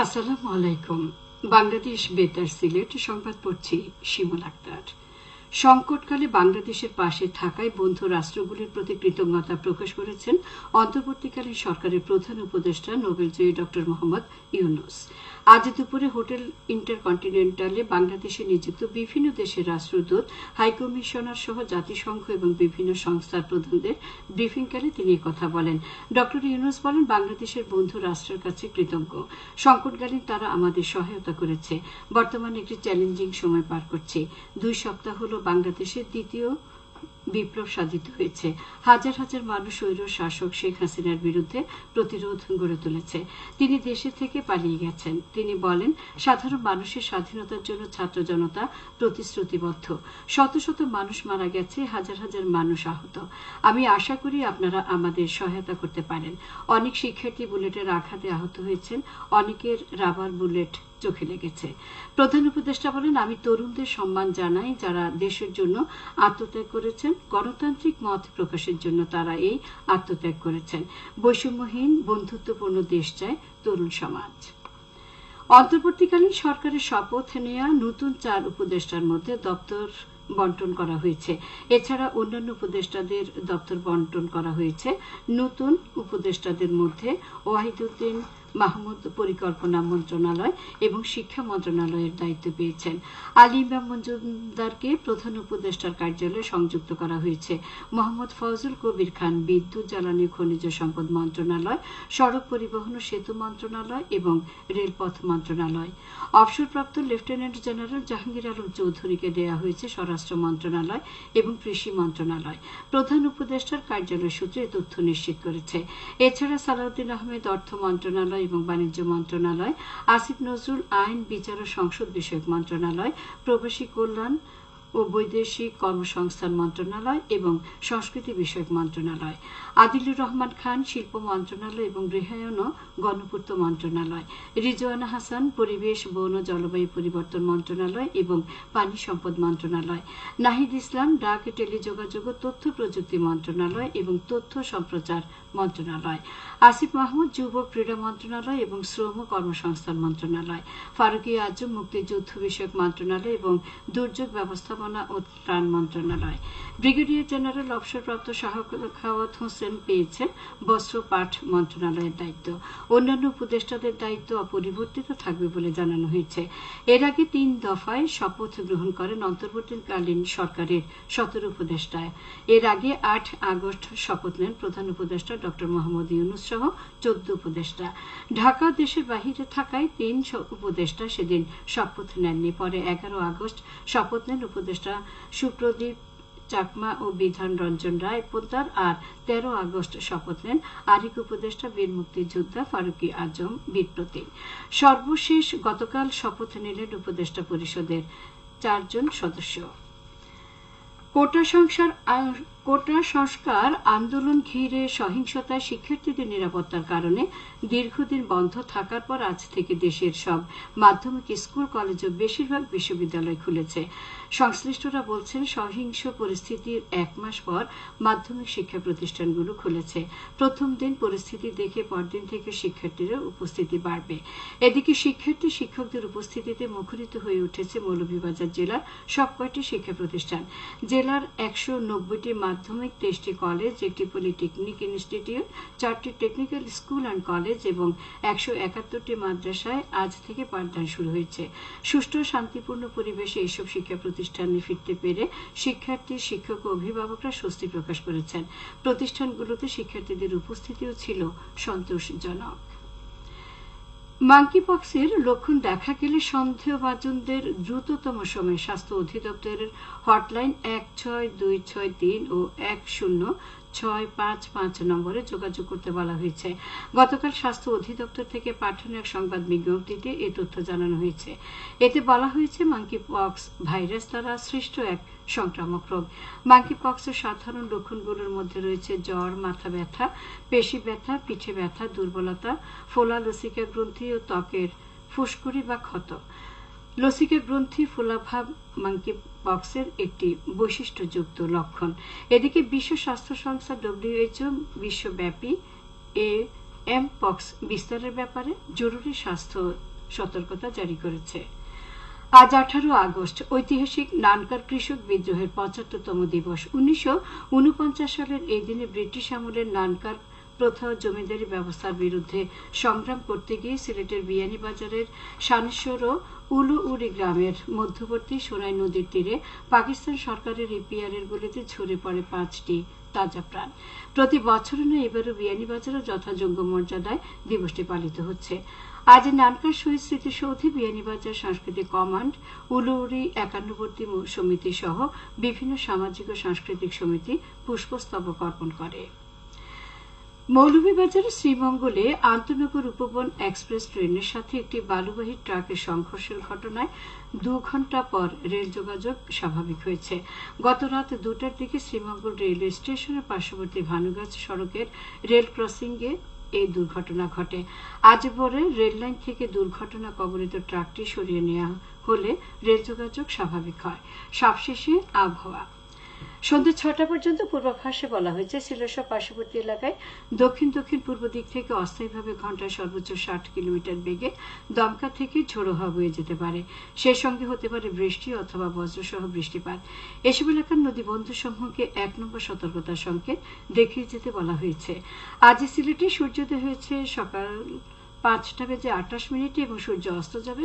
আসসালামু আলাইকুম। বাংলাদেশ বেতার সিলেট সংবাদ পড়ছি শিমুল আক্তার। সংকটকালে বাংলাদেশের পাশে থাকায় বন্ধু রাষ্ট্রগুলির প্রতি কৃতজ্ঞতা প্রকাশ করেছেন অন্তর্বর্তীকালীন সরকারের প্রধান উপদেষ্টা নোবেলজয়ী ড মোহাম্মদ ইউনূস। আজ দুপুরে হোটেল ইন্টারকন্টিনেন্টালে বাংলাদেশে নিযুক্ত বিভিন্ন দেশের রাষ্ট্রদূত, হাইকমিশনার সহ জাতিসংঘ এবং বিভিন্ন সংস্থার প্রধানদের ব্রিফিংকালে তিনি কথা বলেন। ড ইউনূস বলেন, বাংলাদেশের বন্ধু রাষ্ট্রের কাছে কৃতজ্ঞ। সংকটকালীন তারা আমাদের সহায়তা করেছে। বর্তমানে একটি চ্যালেঞ্জিং সময় পার করছি। 2 সপ্তাহ হল বাংলাদেশের দ্বিতীয় বিপ্লব সাধিত হয়েছে। হাজার হাজার মানুষ স্বৈর শাসক শেখ হাসিনার বিরুদ্ধে প্রতিরোধ গড়ে তুলেছে। তিনি দেশে থেকে পালিয়ে গেছেন। তিনি বলেন, সাধারণ মানুষের স্বাধীনতার জন্য ছাত্র জনতা প্রতিশ্রুতিবদ্ধ। শত শত মানুষ মারা গেছে, হাজার হাজার মানুষ আহত। আমি আশা করি আপনারা আমাদের সহায়তা করতে পারেন। অনেক শিক্ষার্থী বুলেটের আঘাতে আহত হয়েছেন, অনেকের রাবার বুলেট চোখে লেগেছে। প্রধান উপদেষ্টা বলেন, আমি তরুণদের সম্মান জানাই যারা দেশের জন্য আত্মত্যাগ করেছেন। গণতান্ত্রিক মত প্রকাশের জন্য তারা এই আত্মত্যাগ করেছেন। বৈষম্যহীন বন্ধুত্বপূর্ণ দেশ চায় তরুণ সমাজ। অন্তর্বর্তীকালীন সরকারের শপথ নেওয়া নতুন 4 উপদেষ্টার মধ্যে দপ্তর বন্টন করা হয়েছে। এছাড়া অন্যান্য উপদেষ্টাদের দপ্তর বন্টন করা হয়েছে। নতুন উপদেষ্টাদের মধ্যে ওয়াহিদুদ্দিন মাহমুদ পরিকল্পনা মন্ত্রণালয় এবং শিক্ষা মন্ত্রণালয়ের দায়িত্ব পেয়েছেন। আলী ইমাম মজুমদারকে প্রধান উপদেষ্টার কার্যালয়ে সংযুক্ত করা হয়েছে। মোহাম্মদ ফজল কবির খান বিদ্যুৎ, জ্বালানি, খনিজ সম্পদ মন্ত্রণালয়, সড়ক পরিবহন ও সেতু মন্ত্রণালয় এবং রেলপথ মন্ত্রণালয়। অবসরপ্রাপ্ত লেফটেন্যান্ট জেনারেল জাহাঙ্গীর আলম চৌধুরীকে দেয়া হয়েছে স্বরাষ্ট্র মন্ত্রণালয় এবং কৃষি মন্ত্রণালয়। প্রধান উপদেষ্টার কার্যালয় সূত্রে এ তথ্য নিশ্চিত করেছে। এছাড়া সালাউদ্দিন আহমেদ অর্থ মন্ত্রণালয় এবং বাণিজ্য মন্ত্রণালয়, আসিফ নজরুল আইন, বিচার ও সংসদ বিষয়ক মন্ত্রণালয়, প্রবাসী কল্যাণ ও বৈদেশিক কর্মসংস্থান মন্ত্রণালয় এবং সংস্কৃতি বিষয়ক মন্ত্রণালয়, আদিলুর রহমান খান শিল্প মন্ত্রণালয় এবং গৃহায়ন ও গণপূর্ত মন্ত্রণালয়, রিজওয়ানা হাসান পরিবেশ, বন ও জলবায়ু পরিবর্তন মন্ত্রণালয় এবং পানি সম্পদ মন্ত্রণালয়, নাহিদ ইসলাম ডাক, টেলিযোগাযোগ ও তথ্য প্রযুক্তি মন্ত্রণালয় এবং তথ্য সম্প্রচার মন্ত্রণালয়, আসিফ মাহমুদ যুব ক্রীড়া মন্ত্রণালয় এবং শ্রম কর্মসংস্থান মন্ত্রণালায়, ফারুকী আজম মুক্তিযুদ্ধ বিষয়ক মন্ত্রণালয় এবং দুর্যোগ ব্যবস্থাপনা ও ত্রাণ মন্ত্রণালয়। ব্রিগেডিয়ার জেনারেল অবসরপ্রাপ্ত শাহখাওয়াত হোসেন পেয়েছেন বস্ত্র পাট মন্ত্রণালয়ের দায়িত্ব। অন্যান্য উপদেষ্টাদের দায়িত্ব অপরিবর্তিত থাকবে বলে জানানো হয়েছে। এর আগে 3 দফায় শপথ গ্রহণ করেন অন্তর্বর্তীকালীন সরকারের 17 উপদেষ্টা। এর আগে 8 আগস্ট শপথ নেন প্রধান উপদেষ্টা ড মোহাম্মদ ইউনূস সহ 14 উপদেষ্টা। ঢাকা দেশের বাহিরে থাকায় 3 উপদেষ্টা সেদিন শপথ নেননি। পরে 11 আগস্ট শপথ নেন উপদেষ্টা সুপ্রদীপ চাকমা ও বিধান রঞ্জন রায় পোদ্দার, আর 13 আগস্ট শপথ নেন আরেক উপদেষ্টা বীর মুক্তিযোদ্ধা ফারুকী আজম বীরপ্রতীক। সর্বশেষ গতকাল শপথ নিলেন উপদেষ্টা পরিষদের 4 জন সদস্য। কোটা সংস্কার আন্দোলন ঘিরে সহিংসতায় শিক্ষার্থীদের নিরাপত্তার কারণে দীর্ঘদিন বন্ধ থাকার পর আজ থেকে দেশের সব মাধ্যমিক স্কুল, কলেজ ও বেশিরভাগ বিশ্ববিদ্যালয় খুলেছে। সংশ্লিষ্টরা বলছেন, সহিংস পরিস্থিতির 1 মাস পর মাধ্যমিক শিক্ষা প্রতিষ্ঠানগুলো খুলেছে। প্রথম দিন পরিস্থিতি দেখে পরদিন থেকে শিক্ষার্থীরা উপস্থিতি বাড়বে। এদিকে শিক্ষার্থী শিক্ষকদের উপস্থিতিতে মুখরিত হয়ে উঠেছে মৌলভীবাজার জেলার সবকয়টি শিক্ষা প্রতিষ্ঠান। জেলার 190টি মাধ্যমিক, 23টি কলেজ, 1টি পলিটেকনিক ইনস্টিটিউট, 4টি টেকনিক্যাল স্কুল অ্যান্ড কলেজ এবং 171টি মাদ্রাসায় আজ থেকে পাঠদান শুরু হয়েছে। সুষ্ঠু শান্তিপূর্ণ পরিবেশে এসব শিক্ষা প্রতিষ্ঠানে ফিরতে পেরে শিক্ষার্থী, শিক্ষক ও অভিভাবকরা স্বস্তি প্রকাশ করেছেন। প্রতিষ্ঠানগুলোতে শিক্ষার্থীদের উপস্থিতিও ছিল সন্তোষজনক। মাঙ্কিপক্সের লক্ষণ দেখা গেলে সন্দেহভাজনদের দ্রুততম সময়ে স্বাস্থ্য অধিদপ্তরের হটলাইন 16263 ও 10655 নম্বরে যোগাযোগ করতে বলা হয়েছে। গতকাল স্বাস্থ্য অধিদপ্তর থেকে পাঠানো এক সংবাদ বিজ্ঞপ্তিতে এ তথ্য জানানো হয়েছে। এতে বলা হয়েছে, মাঙ্কিপক্স ভাইরাস দ্বারা সৃষ্ট এক সংক্রামক রোগ। মাঙ্কিপক্সের সাধারণ লক্ষণগুলোর মধ্যে রয়েছে জ্বর, মাথা ব্যথা, পেশি ব্যথা, পিঠে ব্যথা, দুর্বলতা, ফোলা লসিকা গ্রন্থি ও ত্বকের ফুসকুড়ি বা ক্ষত। লসিকা গ্রন্থি ফোলাভাব মাঙ্কিপক্সের একটি বৈশিষ্ট্যযুক্ত লক্ষণ। এদিকে বিশ্ব স্বাস্থ্য সংস্থা WHO বিশ্বব্যাপী এমপক্স বিস্তারের ব্যাপারে জরুরি স্বাস্থ্য সতর্কতা জারি করেছে। আজ 18 আগস্ট ঐতিহাসিক নানকার কৃষক বিদ্রোহের 75তম দিবস। 1949 সালের এই দিনে ব্রিটিশ আমলের নানকার প্রথা ও জমিদারি ব্যবস্থার বিরুদ্ধে সংগ্রাম করতে গিয়ে সিলেটের বিয়ানীবাজারের সানেশ্বর ও উলুউড়ি গ্রামের মধ্যবর্তী সোনাই নদীর তীরে পাকিস্তান সরকারের ইপিআরের গুলিতে ঝরে পড়ে 5টি তাজা প্রাণ। প্রতি বছর নয়, এবারও বিয়ানীবাজারে যথাযোগ্য মর্যাদায় দিবসটি পালিত হচ্ছে। আজ নানকার শহীদ স্মৃতিসৌধে বিয়ানীবাজার সাংস্কৃতিক কমান্ড, উলুউড়ি একান্নবর্তী সমিতি সহ বিভিন্ন সামাজিক ও সাংস্কৃতিক সমিতি পুষ্পস্তবক অর্পণ করে। মৌলভীবাজারের শ্রীমঙ্গলে আন্তনগর উপবন এক্সপ্রেস ট্রেনের সাথে একটি বালুবাহী ট্রাকের সংঘর্ষের ঘটনায় 2 ঘণ্টা পর রেল যোগাযোগ স্বাভাবিক হয়েছে। গত রাত 2টার দিকে শ্রীমঙ্গল রেলওয়ে স্টেশনের পার্শ্ববর্তী ভানুগাছ সড়কের রেল ক্রসিংয়ে এই দুর্ঘটনা ঘটে। আজ ভোরে রেললাইন থেকে দুর্ঘটনা কবলিত ট্রাকটি সরিয়ে নেওয়া হলে রেল যোগাযোগ স্বাভাবিক হয়। সবশেষে আবহাওয়া। সন্ধ্যে 6টা পর্যন্ত পূর্বাভাসে বলা হয়েছে সিলেট পার্শ্ববর্তী এলাকায় দক্ষিণ দক্ষিণ পূর্ব দিক থেকে অস্থায়ীভাবে ঘন্টায় সর্বোচ্চ 60 কিলোমিটার বেগে দমকা থেকে ঝোড়ো হাওয়া বয়ে যেতে পারে। সেই সঙ্গে হতে পারে বৃষ্টি অথবা বজ্রসহ বৃষ্টিপাত। এসব এলাকার নদী বন্ধুসমূহকে 1 নম্বর সতর্কতার সংকেত দেখিয়ে যেতে বলা হয়েছে। আজ সিলেটে সূর্যোদয় হয়েছে সকাল 5:28 এবং সূর্য অস্ত যাবে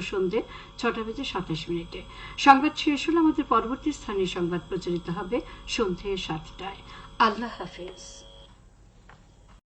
সন্ধ্যে 6:27। সংবাদ শেষ হলে আমাদের পরবর্তী স্থানীয় সংবাদ প্রচারিত হবে সন্ধ্যে 7টায়। আল্লাহ হাফেজ।